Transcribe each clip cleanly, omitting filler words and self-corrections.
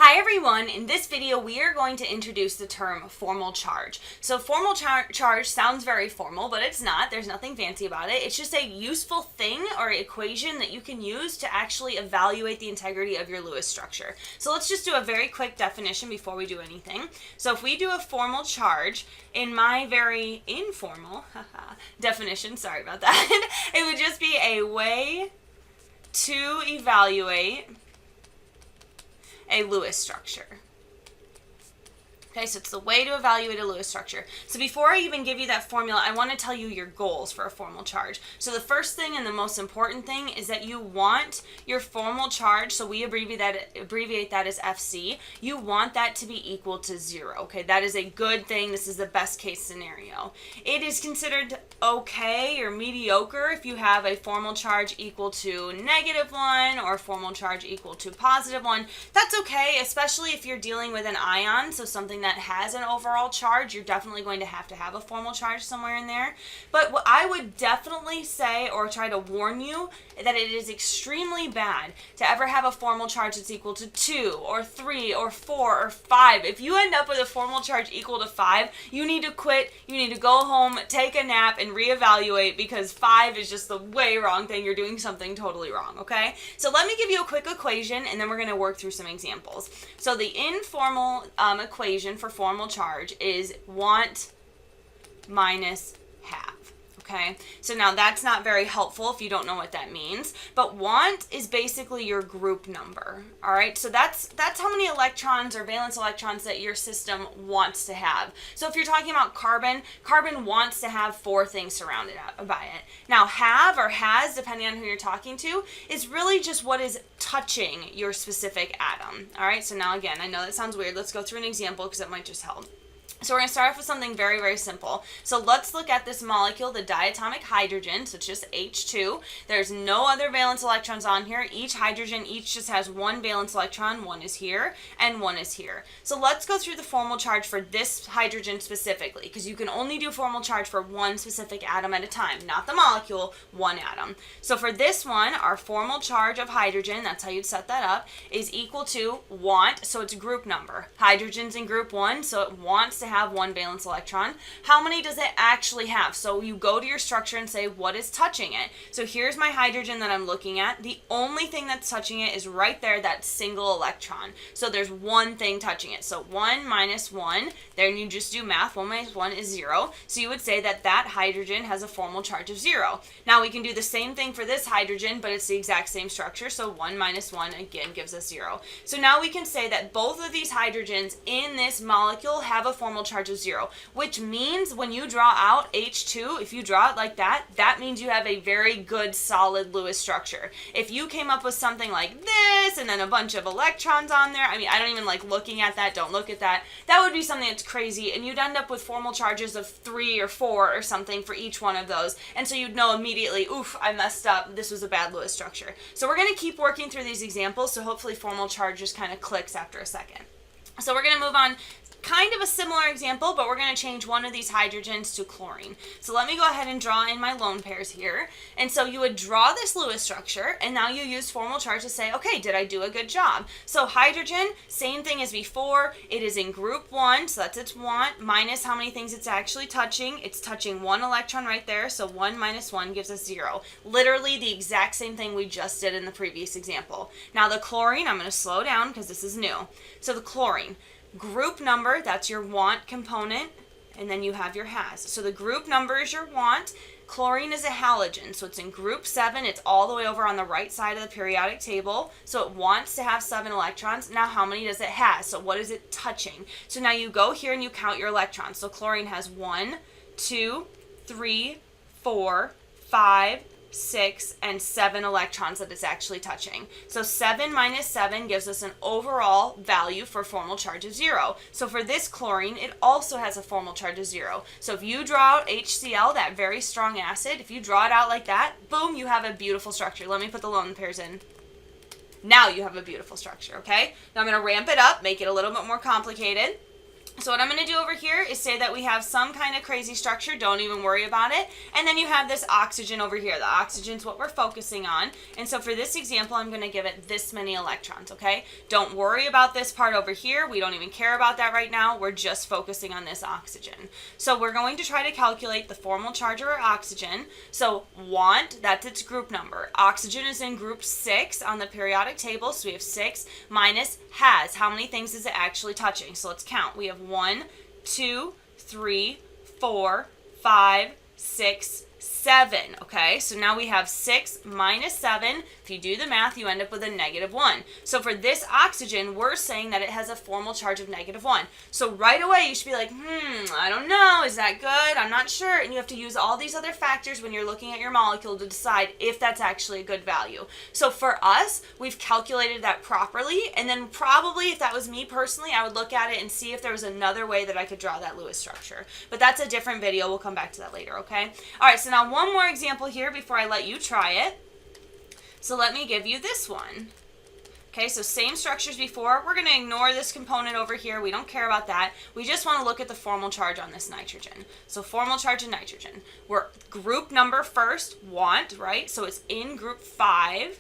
Hi everyone, in this video we are going to introduce the term formal charge. So formal charge sounds very formal, but it's not. There's nothing fancy about it. It's just a useful thing or equation that you can use to actually evaluate the integrity of your Lewis structure. So let's just do a very quick definition before we do anything. So if we do a formal charge, in my very informal definition, sorry about that, it would just be a way to evaluate a Lewis structure. Okay, so it's the way to evaluate a Lewis structure. So before I even give you that formula, I want to tell you your goals for a formal charge. So the first thing and the most important thing is that you want your formal charge, so we abbreviate that as FC, you want that to be equal to 0. Okay, that is a good thing. This is the best case scenario. It is considered okay or mediocre if you have a formal charge equal to -1 or a formal charge equal to +1. That's okay, especially if you're dealing with an ion, so something that has an overall charge. You're definitely going to have a formal charge somewhere in there. But what I would definitely say or try to warn you that it is extremely bad to ever have a formal charge that's equal to 2 or 3 or 4 or 5. If you end up with a formal charge equal to 5, you need to quit, you need to go home, take a nap, and reevaluate, because 5 is just the way wrong thing. You're doing something totally wrong, okay? So let me give you a quick equation, and then we're going to work through some examples. So the informal equation for formal charge is want minus have. Okay, so now that's not very helpful if you don't know what that means, but want is basically your group number. All right, so that's how many electrons or valence electrons that your system wants to have. So if you're talking about carbon wants to have 4 things surrounded by it. Now have or has, depending on who you're talking to, is really just what is touching your specific atom. All right, so now again, I know that sounds weird. Let's go through an example because it might just help. So we're going to start off with something very, very simple. So let's look at this molecule, the diatomic hydrogen, so it's just H2. There's no other valence electrons on here. Each hydrogen just has 1 valence electron. 1 is here and 1 is here. So let's go through the formal charge for this hydrogen specifically, because you can only do formal charge for one specific atom at a time, not the molecule, one atom. So for this one, our formal charge of hydrogen, that's how you'd set that up, is equal to want, so it's group number. Hydrogen's in group 1, so it wants to have 1 valence electron. How many does it actually have? So you go to your structure and say, what is touching it? So here's my hydrogen that I'm looking at. The only thing that's touching it is right there, that single electron. So there's one thing touching it. So 1 minus 1, then you just do math. 1 minus 1 is 0. So you would say that that hydrogen has a formal charge of 0. Now we can do the same thing for this hydrogen, but it's the exact same structure. So 1 minus 1 again gives us 0. So now we can say that both of these hydrogens in this molecule have a formal charge of 0, which means when you draw out H2, if you draw it like that, that means you have a very good solid Lewis structure. If you came up with something like this and then a bunch of electrons on there, I mean, I don't even like looking at that, don't look at that. That would be something that's crazy, and you'd end up with formal charges of 3 or 4 or something for each one of those, and so you'd know immediately, oof, I messed up, this was a bad Lewis structure. So we're going to keep working through these examples, so hopefully formal charge just kind of clicks after a second. So we're going to move on. Kind of a similar example, but we're going to change one of these hydrogens to chlorine. So let me go ahead and draw in my lone pairs here. And so you would draw this Lewis structure, and now you use formal charge to say, okay, did I do a good job? So hydrogen, same thing as before. It is in group 1, so that's its want, minus how many things it's actually touching. It's touching 1 electron right there, so 1 minus 1 gives us 0. Literally the exact same thing we just did in the previous example. Now the chlorine, I'm going to slow down because this is new. So the chlorine, group number, that's your want component, and then you have your has. So the group number is your want. Chlorine is a halogen, so it's in group 7. It's all the way over on the right side of the periodic table. So it wants to have 7 electrons. Now how many does it have? So what is it touching? So now you go here and you count your electrons. So chlorine has 1, 2, 3, 4, 5, 6, and 7 electrons that it's actually touching. So 7 minus 7 gives us an overall value for formal charge of 0. So for this chlorine, it also has a formal charge of 0. So if you draw out HCl, that very strong acid, if you draw it out like that, boom, you have a beautiful structure. Let me put the lone pairs in. Now you have a beautiful structure, okay? Now I'm going to ramp it up, make it a little bit more complicated. So what I'm going to do over here is say that we have some kind of crazy structure. Don't even worry about it. And then you have this oxygen over here. The oxygen's what we're focusing on. And so for this example, I'm going to give it this many electrons, okay? Don't worry about this part over here. We don't even care about that right now. We're just focusing on this oxygen. So we're going to try to calculate the formal charge of our oxygen. So want, that's its group number. Oxygen is in group 6 on the periodic table. So we have 6 minus has. How many things is it actually touching? So let's count. We have 1, 2, 3, 4, 5, 6, 7. Okay, so now we have 6 minus 7. If you do the math, you end up with a -1. So for this oxygen, we're saying that it has a formal charge of -1. So right away, you should be like, I don't know, is that good? I'm not sure. And you have to use all these other factors when you're looking at your molecule to decide if that's actually a good value. So for us, we've calculated that properly. And then probably, if that was me personally, I would look at it and see if there was another way that I could draw that Lewis structure. But that's a different video. We'll come back to that later, okay? All right, so now one more example here before I let you try it. So let me give you this one. Okay, so same structures before. We're going to ignore this component over here. We don't care about that. We just want to look at the formal charge on this nitrogen. So formal charge of nitrogen. We're group number first, want, right? So it's in group 5.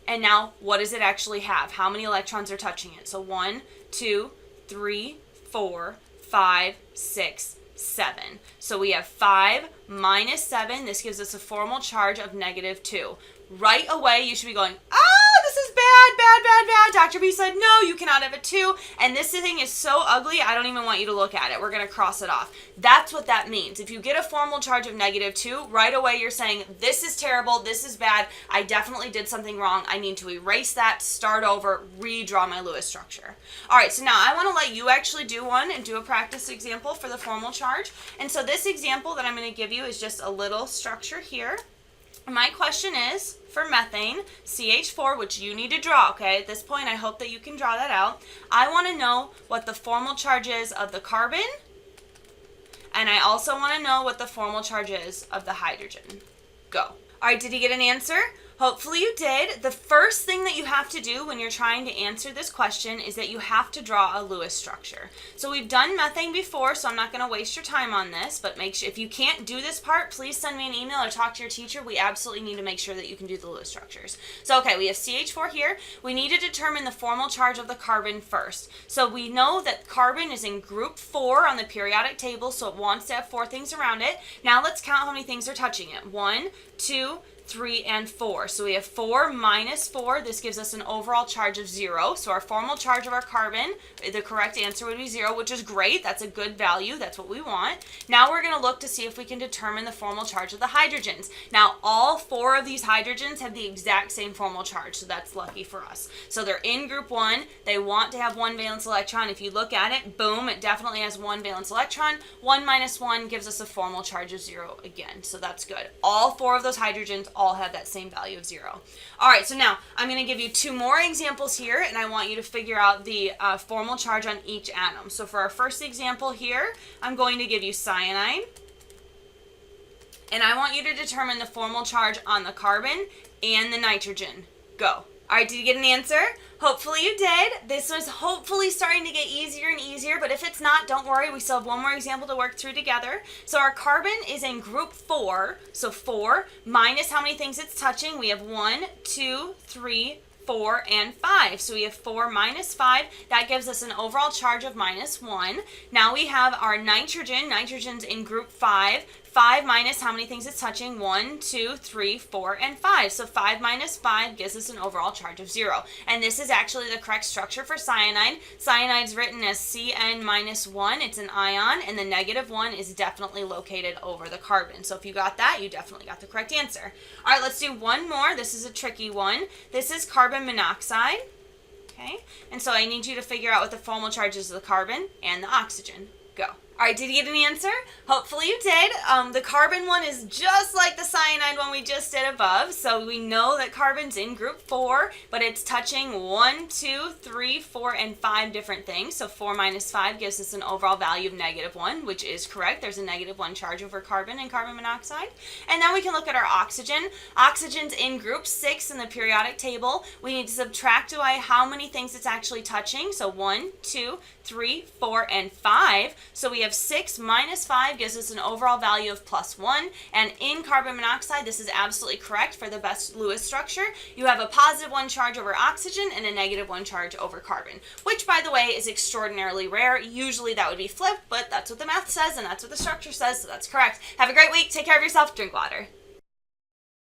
And now what does it actually have? How many electrons are touching it? So 1, 2, 3, 4, 5, 6, 7. So we have 5 minus 7. This gives us a formal charge of -2. Right away, you should be going, oh, this is bad, bad, bad, bad. Dr. B said, no, you cannot have a 2. And this thing is so ugly, I don't even want you to look at it. We're going to cross it off. That's what that means. If you get a formal charge of -2, right away you're saying, this is terrible, this is bad, I definitely did something wrong. I need to erase that, start over, redraw my Lewis structure. All right, so now I want to let you actually do one and do a practice example for the formal charge. And so this example that I'm going to give you is just a little structure here. My question is, for methane, CH4, which you need to draw, okay? At this point, I hope that you can draw that out. I want to know what the formal charge is of the carbon, and I also want to know what the formal charge is of the hydrogen. Go. All right, did you get an answer? Hopefully you did. The first thing that you have to do when you're trying to answer this question is that you have to draw a Lewis structure. So we've done methane before, so I'm not going to waste your time on this, but make sure if you can't do this part, please send me an email or talk to your teacher. We absolutely need to make sure that you can do the Lewis structures. So okay, we have CH4 here. We need to determine the formal charge of the carbon first. So we know that carbon is in group 4 on the periodic table, so it wants to have 4 things around it. Now let's count how many things are touching it. 1, 2, 3, and 4. So we have 4 minus 4. This gives us an overall charge of 0. So our formal charge of our carbon, the correct answer would be 0, which is great. That's a good value. That's what we want. Now we're going to look to see if we can determine the formal charge of the hydrogens. Now all 4 of these hydrogens have the exact same formal charge, so that's lucky for us. So they're in group 1. They want to have 1 valence electron. If you look at it, boom, it definitely has 1 valence electron. 1 minus 1 gives us a formal charge of 0 again, so that's good. All 4 of those hydrogens all have that same value of 0. All right, so now I'm going to give you 2 more examples here, and I want you to figure out the formal charge on each atom. So for our first example here, I'm going to give you cyanide, and I want you to determine the formal charge on the carbon and the nitrogen. Go. All right, did you get an answer? Hopefully you did. This was hopefully starting to get easier and easier, but if it's not, don't worry. We still have one more example to work through together. So our carbon is in group 4. So 4 minus how many things it's touching. We have 1, 2, 3, 4, and 5. So we have 4 minus 5. That gives us an overall charge of -1. Now we have our nitrogen. Nitrogen's in group 5. 5 minus how many things it's touching? 1, 2, 3, 4, and 5. So 5 minus 5 gives us an overall charge of 0. And this is actually the correct structure for cyanide. Cyanide's written as Cn-1. It's an ion, and the -1 is definitely located over the carbon. So if you got that, you definitely got the correct answer. All right, let's do one more. This is a tricky one. This is carbon monoxide. Okay, and so I need you to figure out what the formal charge is of the carbon and the oxygen. Go. All right, did you get an answer? Hopefully you did. The carbon one is just like the cyanide one we just did above. So we know that carbon's in group 4, but it's touching 1, 2, 3, 4, and 5 different things. So 4 minus 5 gives us an overall value of -1, which is correct. There's a -1 charge over carbon and carbon monoxide. And now we can look at our oxygen. Oxygen's in group 6 in the periodic table. We need to subtract away how many things it's actually touching. So 1, 2, 3, 4, and 5. So we have 6 minus 5 gives us an overall value of +1. And in carbon monoxide, this is absolutely correct for the best Lewis structure. You have a +1 charge over oxygen and a -1 charge over carbon, which, by the way, is extraordinarily rare. Usually that would be flipped, but that's what the math says and that's what the structure says, so that's correct. Have a great week. Take care of yourself. Drink water.